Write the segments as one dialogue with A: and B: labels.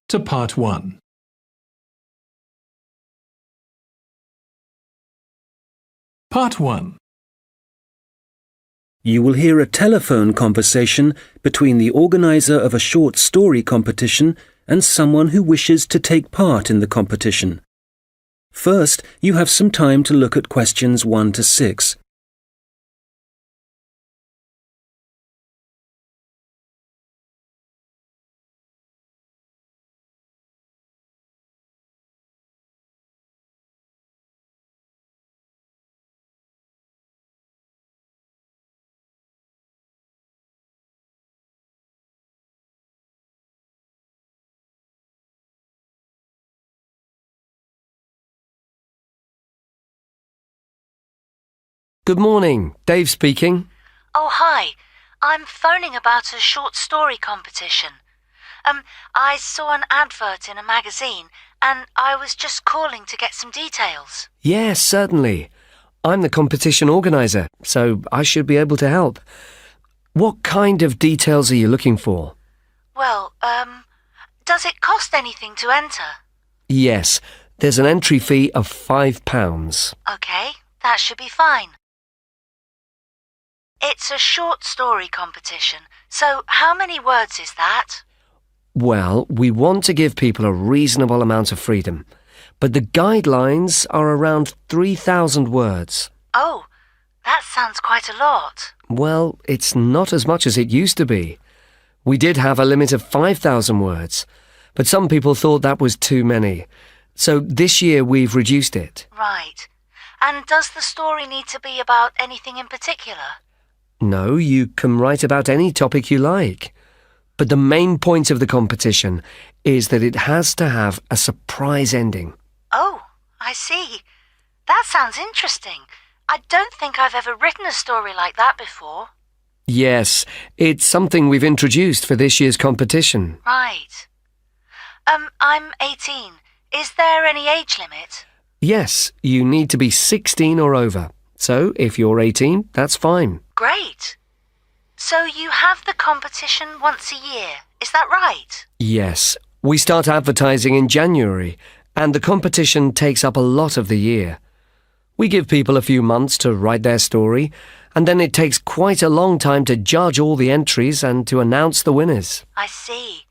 A: to Part 1. Part 1.
B: You will hear a telephone conversation between the organizer of a short story competition and someone who wishes to take part in the competition. First, you have some time to look at questions 1 to 6.
C: Good morning, Dave speaking.
D: Oh, hi. I'm phoning about a short story competition. I saw an advert in a magazine and I was just calling to get some details.
C: Yes, certainly. I'm the competition organizer, so I should be able to help. What kind of details are you looking for?
D: Well, does it cost anything to enter?
C: Yes, there's an entry fee of £5.
D: Okay, that should be fine. It's a short story competition, so how many words is that?
C: Well, we want to give people a reasonable amount of freedom, but the guidelines are around 3,000 words.
D: Oh, that sounds quite a lot.
C: Well, it's not as much as it used to be. We did have a limit of 5,000 words, but some people thought that was too many. So this year we've reduced it.
D: Right. And does the story need to be about anything in particular?
C: No, you can write about any topic you like. But the main point of the competition is that it has to have a surprise ending.
D: Oh, I see. That sounds interesting. I don't think I've ever written a story like that before.
C: Yes, it's something we've introduced for this year's competition.
D: Right. I'm 18. Is there any age limit?
C: Yes, you need to be 16 or over. So if you're 18, that's fine.
D: Great. So you have the competition once a year, is that right?
C: Yes, we start advertising in January, and the competition takes up a lot of the year. We give people a few months to write their story, and then it takes quite a long time to judge all the entries and to announce the winners.
D: I see.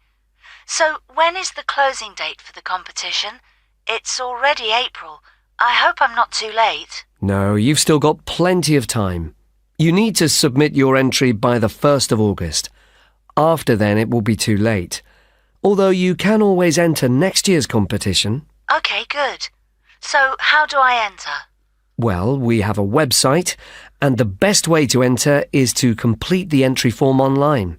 D: So when is the closing date for the competition? It's already April. I hope I'm not too late.
C: No, you've still got plenty of time. You need to submit your entry by the 1st of August. After then, it will be too late. Although you can always enter next year's competition.
D: Okay, good. So how do I enter?
C: Well, we have a website, and the best way to enter is to complete the entry form online.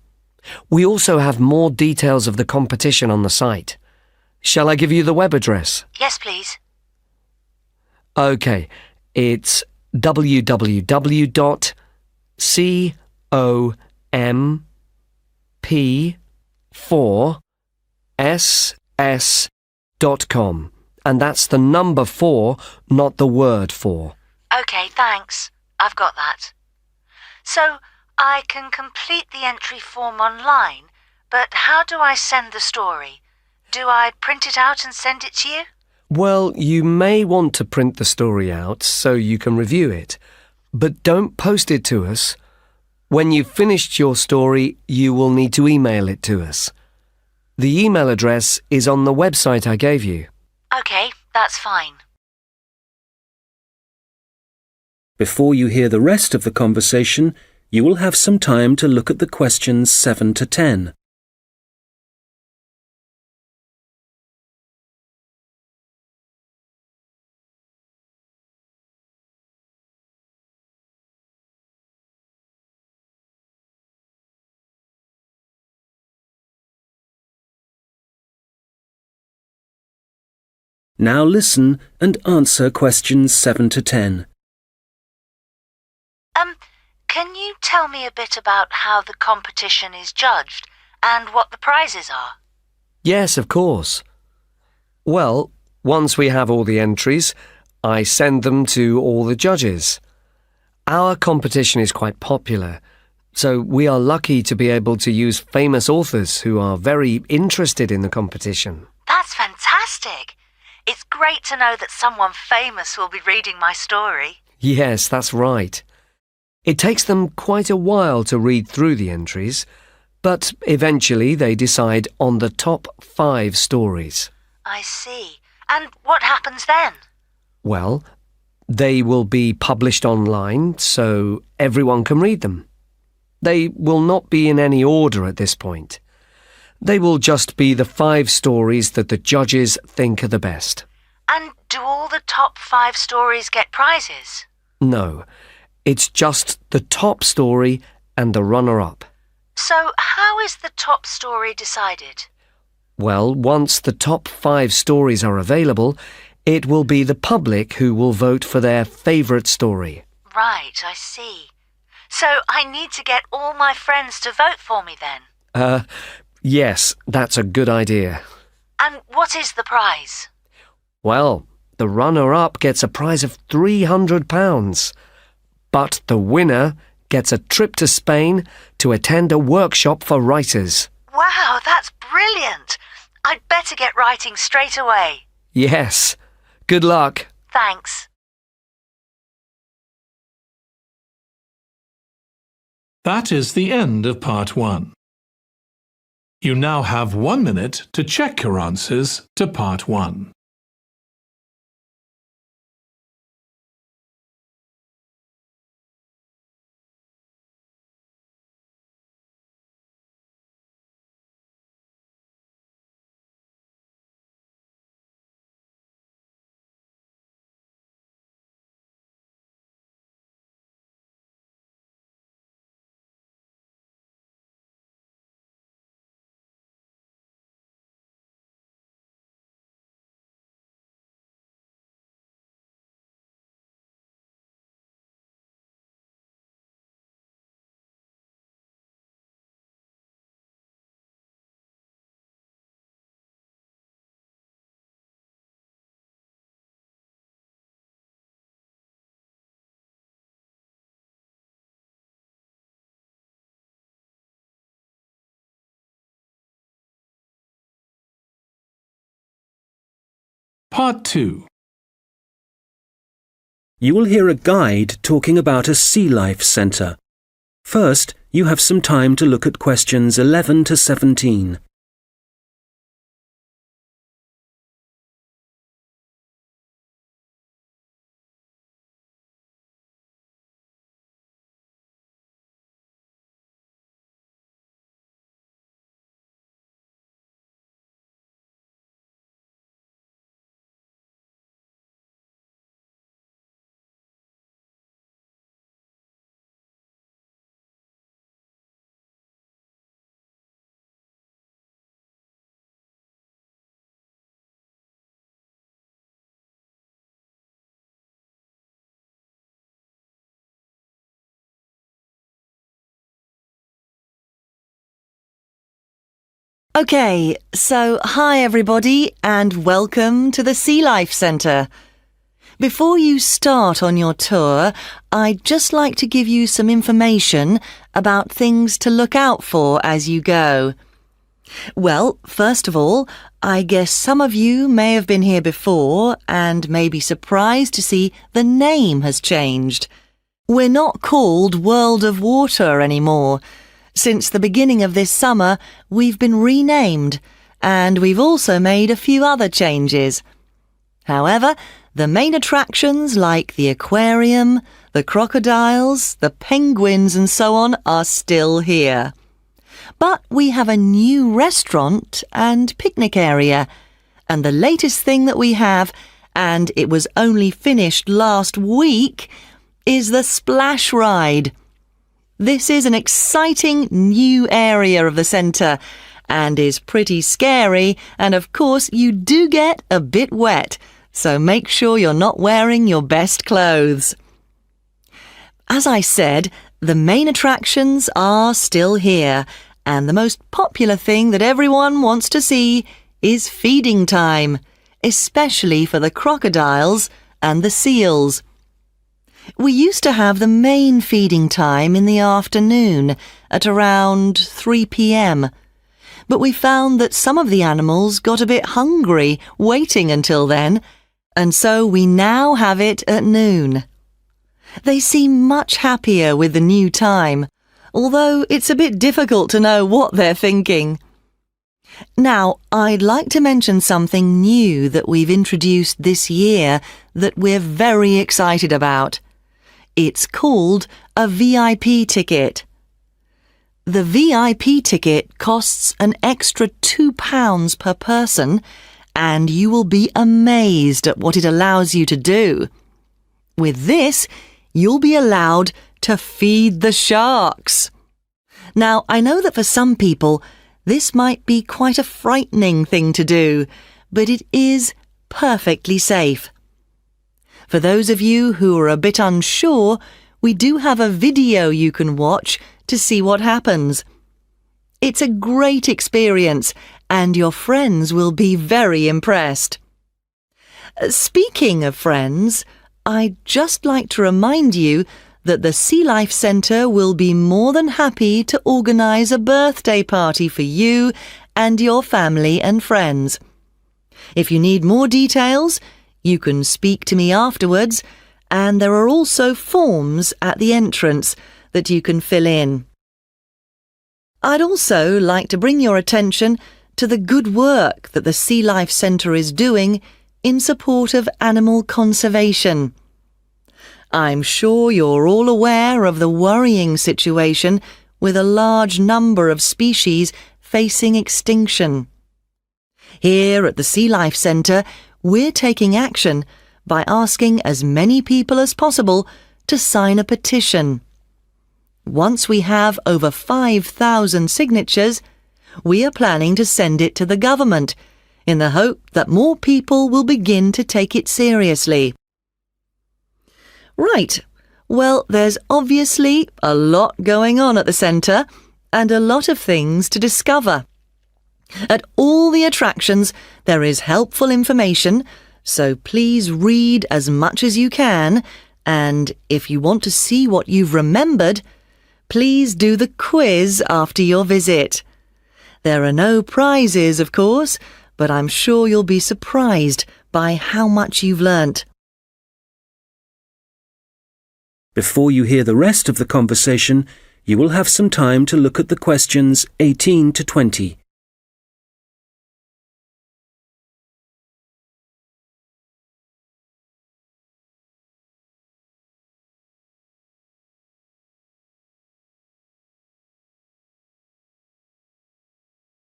C: We also have more details of the competition on the site. Shall I give you the web address?
D: Yes, please.
C: Okay, it's www.comp4ss.com, and that's the number 4, not the word 4.
D: Okay, thanks. I've got that. So I can complete the entry form online, but how do I send the story? Do I print it out and send it to you?
C: Well, you may want to print the story out so you can review it, but don't post it to us. When you've finished your story, you will need to email it to us. The email address is on the website I gave you.
D: Okay, that's fine.
B: Before you hear the rest of the conversation, you will have some time to look at the questions 7 to 10. Now listen and answer questions 7 to 10.
D: Can you tell me a bit about how the competition is judged and what the prizes are?
C: Yes, of course. Well, once we have all the entries, I send them to all the judges. Our competition is quite popular, So we are lucky to be able to use famous authors who are very interested in the competition.
D: That's fantastic. It's great to know that someone famous will be reading my story.
C: Yes, that's right. It takes them quite a while to read through the entries, but eventually they decide on the top 5 stories.
D: I see. And what happens then?
C: Well, they will be published online so everyone can read them. They will not be in any order at this point. They will just be the 5 stories that the judges think are the best.
D: And do all the top 5 stories get prizes?
C: No, it's just the top story and the runner-up.
D: So how is the top story decided?
C: Well, once the top 5 stories are available, it will be the public who will vote for their favourite story.
D: Right, I see. So I need to get all my friends to vote for me then?
C: Yes, that's a good idea.
D: And what is the prize?
C: Well, the runner-up gets a prize of £300, but the winner gets a trip to Spain to attend a workshop for writers.
D: Wow, that's brilliant! I'd better get writing straight away.
C: Yes. Good luck.
D: Thanks.
A: That is the end of part 1. You now have 1 minute to check your answers to part 1. Part 2.
B: You will hear a guide talking about a sea life centre. First, you have some time to look at questions 11 to 17.
E: Okay, so hi everybody and welcome to the Sea Life Centre. Before you start on your tour, I'd just like to give you some information about things to look out for as you go. Well, first of all, I guess some of you may have been here before and may be surprised to see the name has changed. We're not called World of Water anymore. Since the beginning of this summer, we've been renamed, and we've also made a few other changes. However, the main attractions like the aquarium, the crocodiles, the penguins and so on are still here. But we have a new restaurant and picnic area, and the latest thing that we have, and it was only finished last week, is the splash ride. This is an exciting new area of the centre and is pretty scary, and of course you do get a bit wet, so make sure you're not wearing your best clothes. As I said, the main attractions are still here, and the most popular thing that everyone wants to see is feeding time, especially for the crocodiles and the seals. We used to have the main feeding time in the afternoon at around 3 p.m. But we found that some of the animals got a bit hungry waiting until then, and so we now have it at noon. They seem much happier with the new time, although it's a bit difficult to know what they're thinking. Now, I'd like to mention something new that we've introduced this year that we're very excited about. It's called a VIP ticket. The VIP ticket costs an extra £2 per person, and you will be amazed at what it allows you to do. With this, you'll be allowed to feed the sharks. Now, I know that for some people, this might be quite a frightening thing to do, but it is perfectly safe. For those of you who are a bit unsure, we do have a video you can watch to see what happens. It's a great experience, and your friends will be very impressed. Speaking of friends, I'd just like to remind you that the Sea Life Centre will be more than happy to organise a birthday party for you and your family and friends. If you need more details, you can speak to me afterwards, and there are also forms at the entrance that you can fill in. I'd also like to bring your attention to the good work that the Sea Life Centre is doing in support of animal conservation. I'm sure you're all aware of the worrying situation with a large number of species facing extinction. Here at the Sea Life Centre, we're taking action by asking as many people as possible to sign a petition. Once we have over 5,000 signatures, we are planning to send it to the government in the hope that more people will begin to take it seriously. Right, well, there's obviously a lot going on at the centre and a lot of things to discover. At all the attractions, there is helpful information, so please read as much as you can, and if you want to see what you've remembered, please do the quiz after your visit. There are no prizes, of course, but I'm sure you'll be surprised by how much you've learnt.
B: Before you hear the rest of the conversation, you will have some time to look at the questions 18 to 20.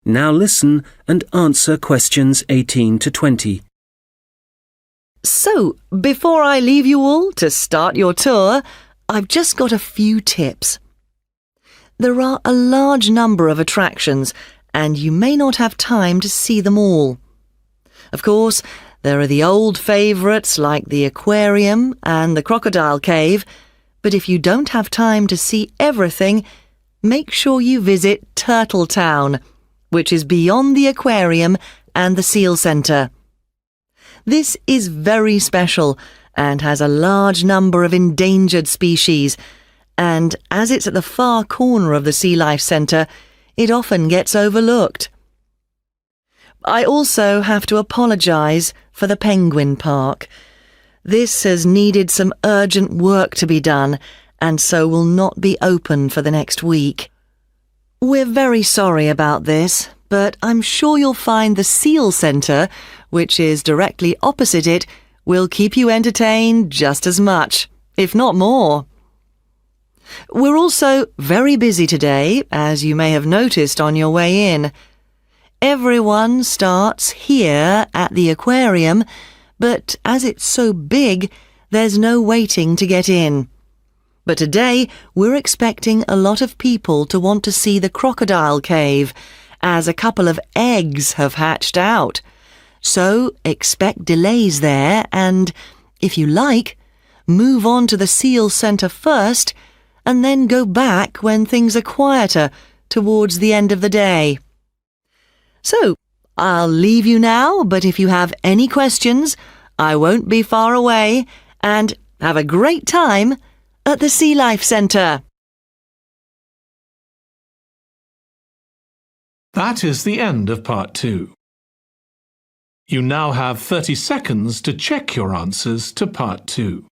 B: Now listen and answer questions 18 to 20.
E: So, before I leave you all to start your tour, I've just got a few tips. There are a large number of attractions, and you may not have time to see them all. Of course, there are the old favourites like the aquarium and the crocodile cave, but if you don't have time to see everything, make sure you visit Turtle Town, which is beyond the aquarium and the seal centre. This is very special and has a large number of endangered species, and as it's at the far corner of the Sea Life Centre, it often gets overlooked. I also have to apologise for the Penguin Park. This has needed some urgent work to be done, and so will not be open for the next week. We're very sorry about this, but I'm sure you'll find the Seal Centre, which is directly opposite it, will keep you entertained just as much, if not more. We're also very busy today, as you may have noticed on your way in. Everyone starts here at the aquarium, but as it's so big, there's no waiting to get in. But today, we're expecting a lot of people to want to see the crocodile cave, as a couple of eggs have hatched out. So expect delays there and, if you like, move on to the Seal Centre first and then go back when things are quieter towards the end of the day. So, I'll leave you now, but if you have any questions, I won't be far away, and Have a great time at the Sea Life Centre.
A: That is the end of Part 2. You now have 30 seconds to check your answers to Part 2.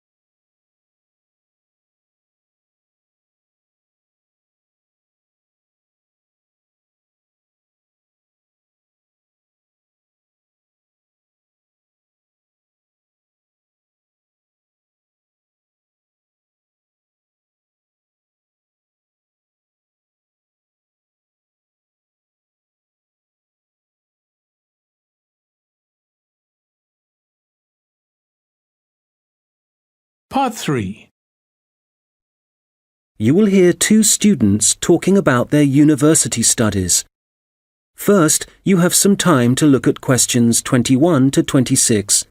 A: Part 3.
B: You will hear two students talking about their university studies. First, you have some time to look at questions 21 to 26.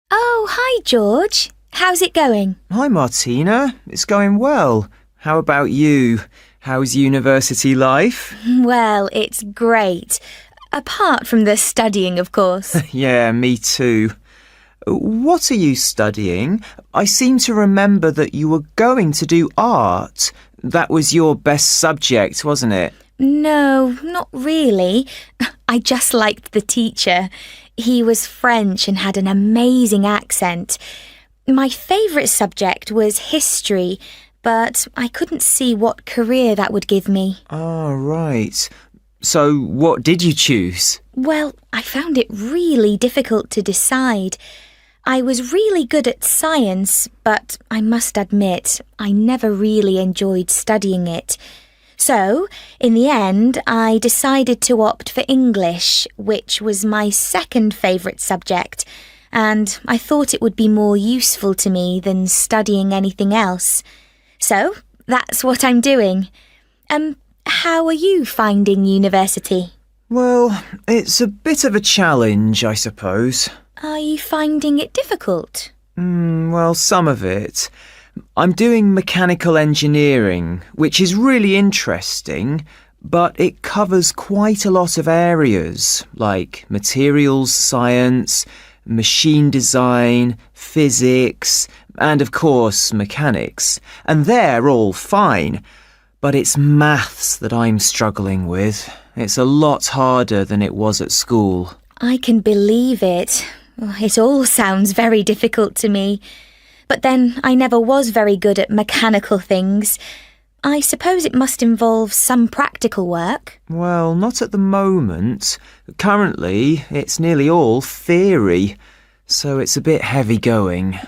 F: Oh, hi, George. How's it going?
G: Hi, Martina. It's going well. How about you? How's university life?
F: Well, it's great. Apart from the studying, of course.
G: Yeah, me too. What are you studying? I seem to remember that you were going to do art. That was your best subject, wasn't it?
F: No, not really. I just liked the teacher. He was French and had an amazing accent. My favourite subject was history, but I couldn't see what career that would give me.
G: Oh, right. So what did you choose?
F: Well, I found it really difficult to decide. I was really good at science, but I must admit, I never really enjoyed studying it. So, in the end, I decided to opt for English, which was my second favourite subject, and I thought it would be more useful to me than studying anything else. So, that's what I'm doing. How are you finding university?
G: Well, it's a bit of a challenge, I suppose.
F: Are you finding it difficult?
G: Well, some of it. I'm doing mechanical engineering, which is really interesting, but it covers quite a lot of areas, like materials science, machine design, physics, and of course mechanics. And they're all fine, but it's maths that I'm struggling with. It's a lot harder than it was at school.
F: I can believe it. It all sounds very difficult to me. But then I never was very good at mechanical things. I suppose it must involve some practical work.
G: Well, not at the moment. Currently, it's nearly all theory, so it's a bit heavy going.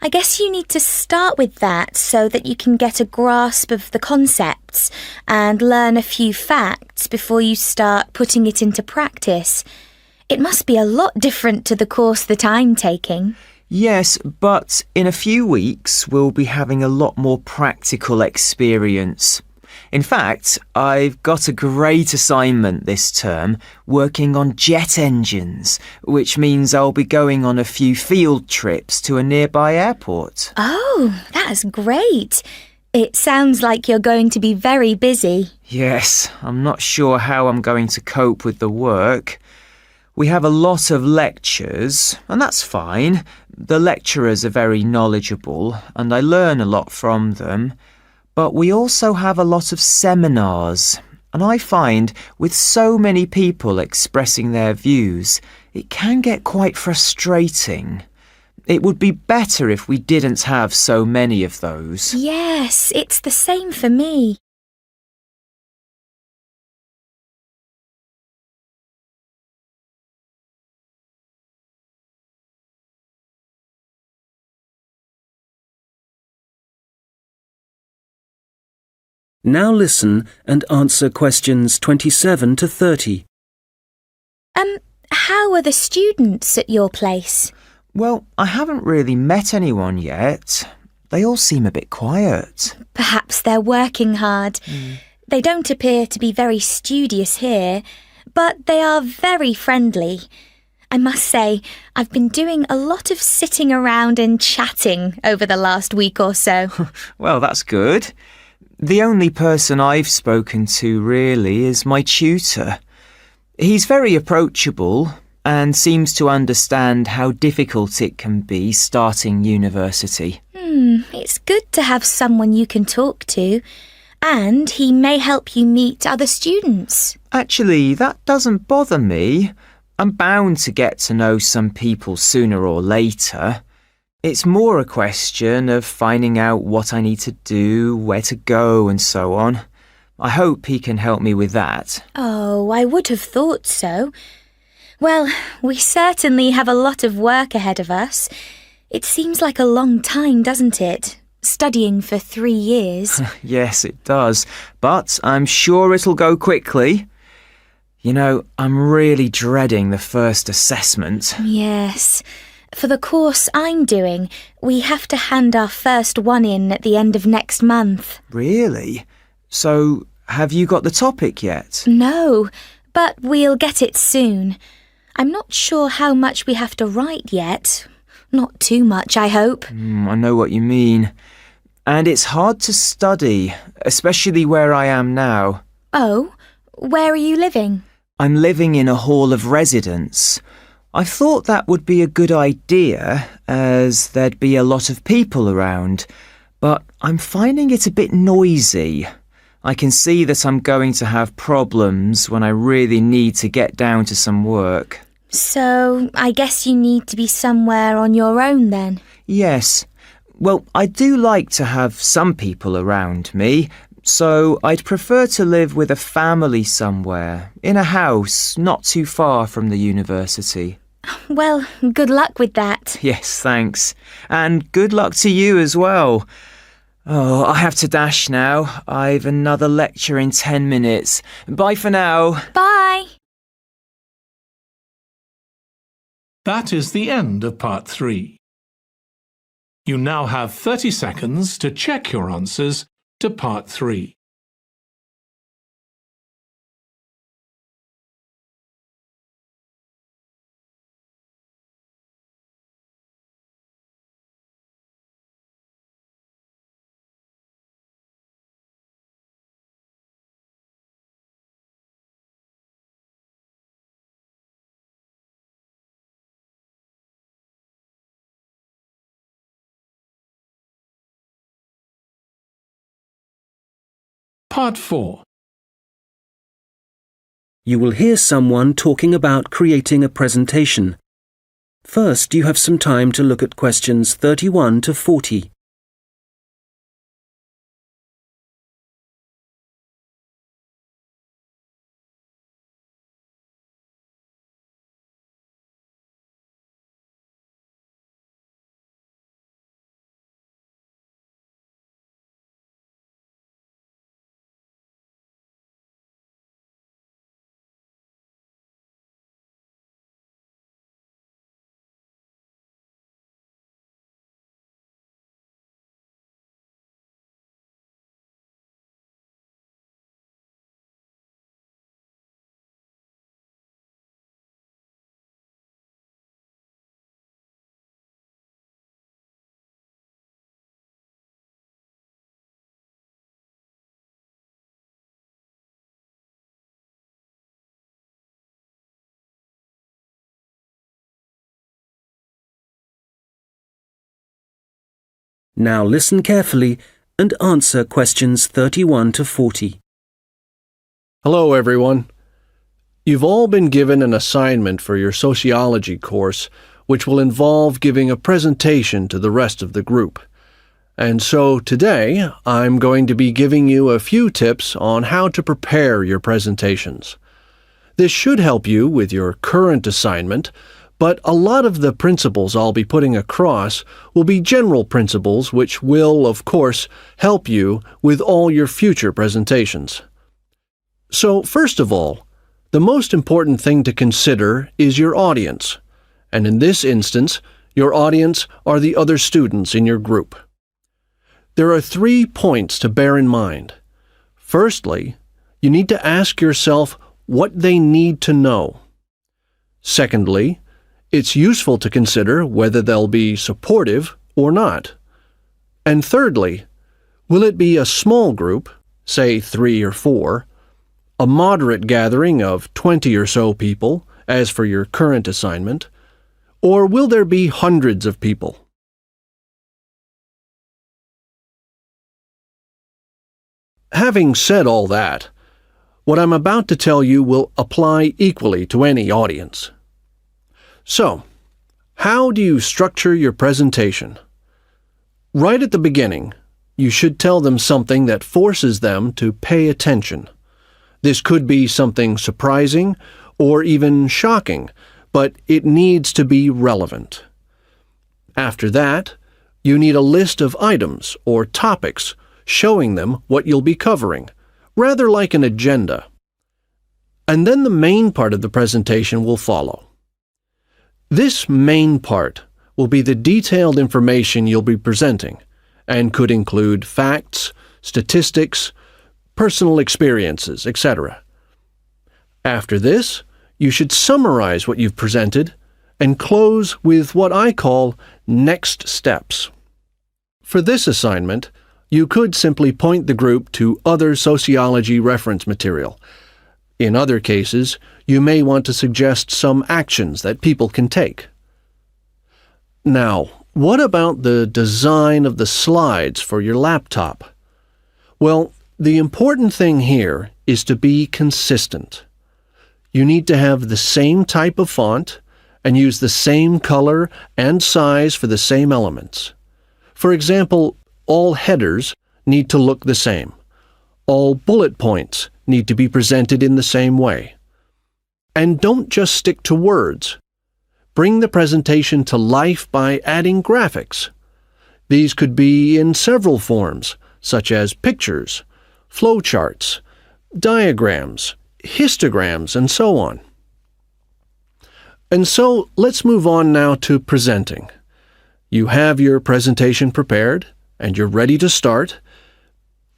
F: I guess you need to start with that so that you can get a grasp of the concepts and learn a few facts before you start putting it into practice. It must be a lot different to the course that I'm taking.
G: Yes, but in a few weeks we'll be having a lot more practical experience. In fact, I've got a great assignment this term working on jet engines, which means I'll be going on a few field trips to a nearby airport.
F: Oh, that's great. It sounds like you're going to be very busy.
G: Yes, I'm not sure how I'm going to cope with the work. We have a lot of lectures, and that's fine. The lecturers are very knowledgeable, and I learn a lot from them. But we also have a lot of seminars, and I find with so many people expressing their views, it can get quite frustrating. It would be better if we didn't have so many of those.
F: Yes, it's the same for me.
B: Now listen and answer questions 27 to 30.
F: How are the students at your place?
G: Well, I haven't really met anyone yet. They all seem a bit quiet.
F: Perhaps they're working hard. They don't appear to be very studious here, but they are very friendly. I must say, I've been doing a lot of sitting around and chatting over the last week or so.
G: Well, that's good. The only person I've spoken to really is my tutor. He's very approachable and seems to understand how difficult it can be starting university.
F: It's good to have someone you can talk to, and he may help you meet other students.
G: Actually, that doesn't bother me. I'm bound to get to know some people sooner or later. It's more a question of finding out what I need to do, where to go and so on. I hope he can help me with that.
F: Oh, I would have thought so. Well, we certainly have a lot of work ahead of us. It seems like a long time, doesn't it? Studying for 3 years.
G: Yes, it does. But I'm sure it'll go quickly. You know, I'm really dreading the first assessment.
F: Yes. For the course I'm doing, we have to hand our first one in at the end of next month.
G: Really? So, have you got the topic yet?
F: No, but we'll get it soon. I'm not sure how much we have to write yet. Not too much, I hope.
G: I know what you mean. And it's hard to study, especially where I am now.
F: Oh, where are you living?
G: I'm living in a hall of residence. I thought that would be a good idea, as there'd be a lot of people around, but I'm finding it a bit noisy. I can see that I'm going to have problems when I really need to get down to some work.
F: So, I guess you need to be somewhere on your own then?
G: Yes. Well, I do like to have some people around me, so I'd prefer to live with a family somewhere, in a house not too far from the university.
F: Well, good luck with that.
G: Yes, thanks. And good luck to you as well. Oh, I have to dash now. I've another lecture in 10 minutes. Bye for now.
F: Bye.
A: That is the end of part 3. You now have 30 seconds to check your answers to part 3. Part 4.
B: You will hear someone talking about creating a presentation. First, you have some time to look at questions 31 to 40. Now listen carefully and answer questions 31 to 40.
H: Hello, everyone. You've all been given an assignment for your sociology course, which will involve giving a presentation to the rest of the group. And so today, I'm going to be giving you a few tips on how to prepare your presentations. This should help you with your current assignment, but a lot of the principles I'll be putting across will be general principles which will, of course, help you with all your future presentations. So, first of all, the most important thing to consider is your audience, and in this instance, your audience are the other students in your group. There are 3 points to bear in mind. Firstly, you need to ask yourself what they need to know. Secondly, it's useful to consider whether they'll be supportive or not. And thirdly, will it be a small group, say 3 or 4, a moderate gathering of 20 or so people, as for your current assignment, or will there be hundreds of people? Having said all that, what I'm about to tell you will apply equally to any audience. So, how do you structure your presentation? Right at the beginning, you should tell them something that forces them to pay attention. This could be something surprising or even shocking, but it needs to be relevant. After that, you need a list of items or topics showing them what you'll be covering, rather like an agenda. And then the main part of the presentation will follow. This main part will be the detailed information you'll be presenting, and could include facts, statistics, personal experiences, etc. After this, you should summarize what you've presented and close with what I call next steps. For this assignment, you could simply point the group to other sociology reference material. In other cases, you may want to suggest some actions that people can take. Now, what about the design of the slides for your laptop? Well, the important thing here is to be consistent. You need to have the same type of font and use the same color and size for the same elements. For example, all headers need to look the same. All bullet points need to be presented in the same way. And don't just stick to words. Bring the presentation to life by adding graphics. These could be in several forms, such as pictures, flowcharts, diagrams, histograms, and so on. And so let's move on now to presenting. You have your presentation prepared, and you're ready to start.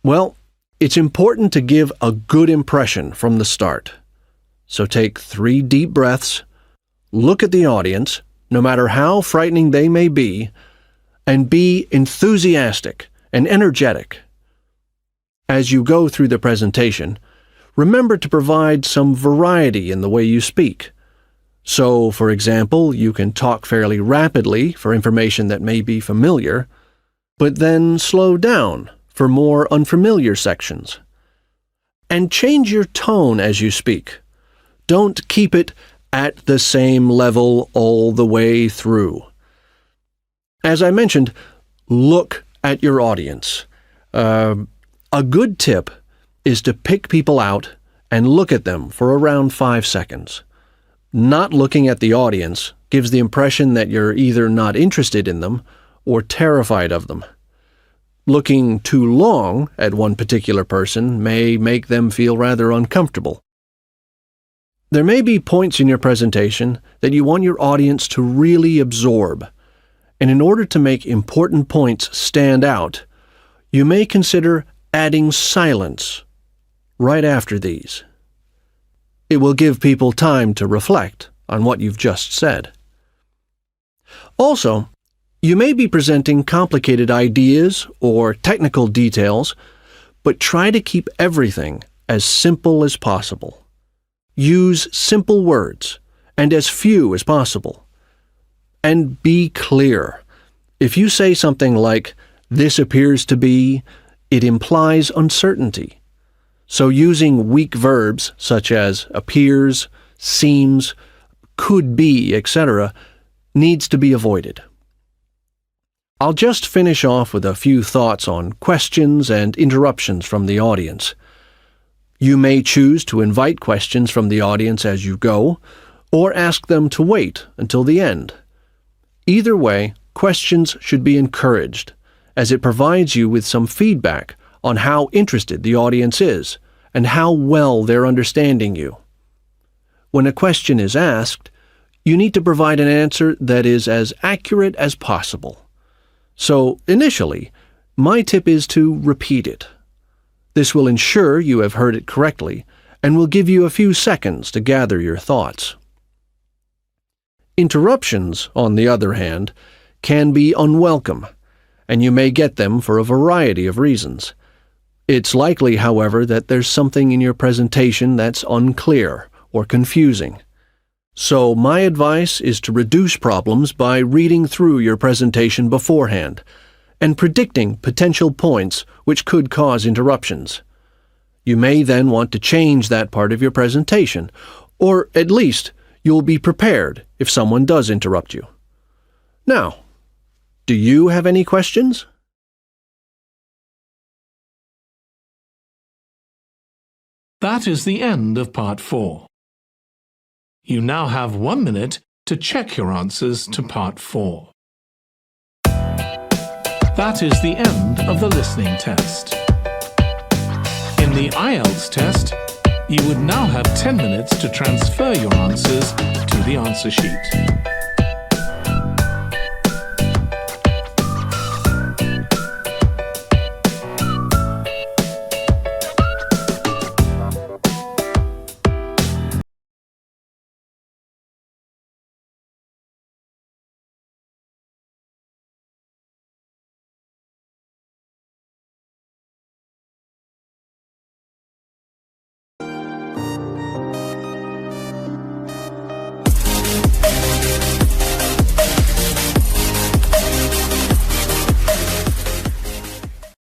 H: Well, it's important to give a good impression from the start. So take 3 deep breaths, look at the audience, no matter how frightening they may be, and be enthusiastic and energetic. As you go through the presentation, remember to provide some variety in the way you speak. So, for example, you can talk fairly rapidly for information that may be familiar, but then slow down for more unfamiliar sections. And change your tone as you speak. Don't keep it at the same level all the way through. As I mentioned, look at your audience. A good tip is to pick people out and look at them for around 5 seconds. Not looking at the audience gives the impression that you're either not interested in them or terrified of them. Looking too long at one particular person may make them feel rather uncomfortable. There may be points in your presentation that you want your audience to really absorb, and in order to make important points stand out, you may consider adding silence right after these. It will give people time to reflect on what you've just said. Also, you may be presenting complicated ideas or technical details, but try to keep everything as simple as possible. Use simple words and as few as possible. And be clear. If you say something like, "This appears to be," it implies uncertainty. So using weak verbs such as appears, seems, could be, etc., needs to be avoided. I'll just finish off with a few thoughts on questions and interruptions from the audience. You may choose to invite questions from the audience as you go, or ask them to wait until the end. Either way, questions should be encouraged, as it provides you with some feedback on how interested the audience is and how well they're understanding you. When a question is asked, you need to provide an answer that is as accurate as possible. So, initially, My tip is to repeat it. This will ensure you have heard it correctly and will give you a few seconds to gather your thoughts. Interruptions, on the other hand, can be unwelcome, and you may get them for a variety of reasons. It's likely, however, that there's something in your presentation that's unclear or confusing. So my advice is to reduce problems by reading through your presentation beforehand and predicting potential points which could cause interruptions. You may then want to change that part of your presentation, or at least you'll be prepared if someone does interrupt you. Now, do you have any questions?
A: That is the end of Part 4. You now have 1 minute to check your answers to Part 4. That is the end of the listening test. In the IELTS test, you would now have 10 minutes to transfer your answers to the answer sheet.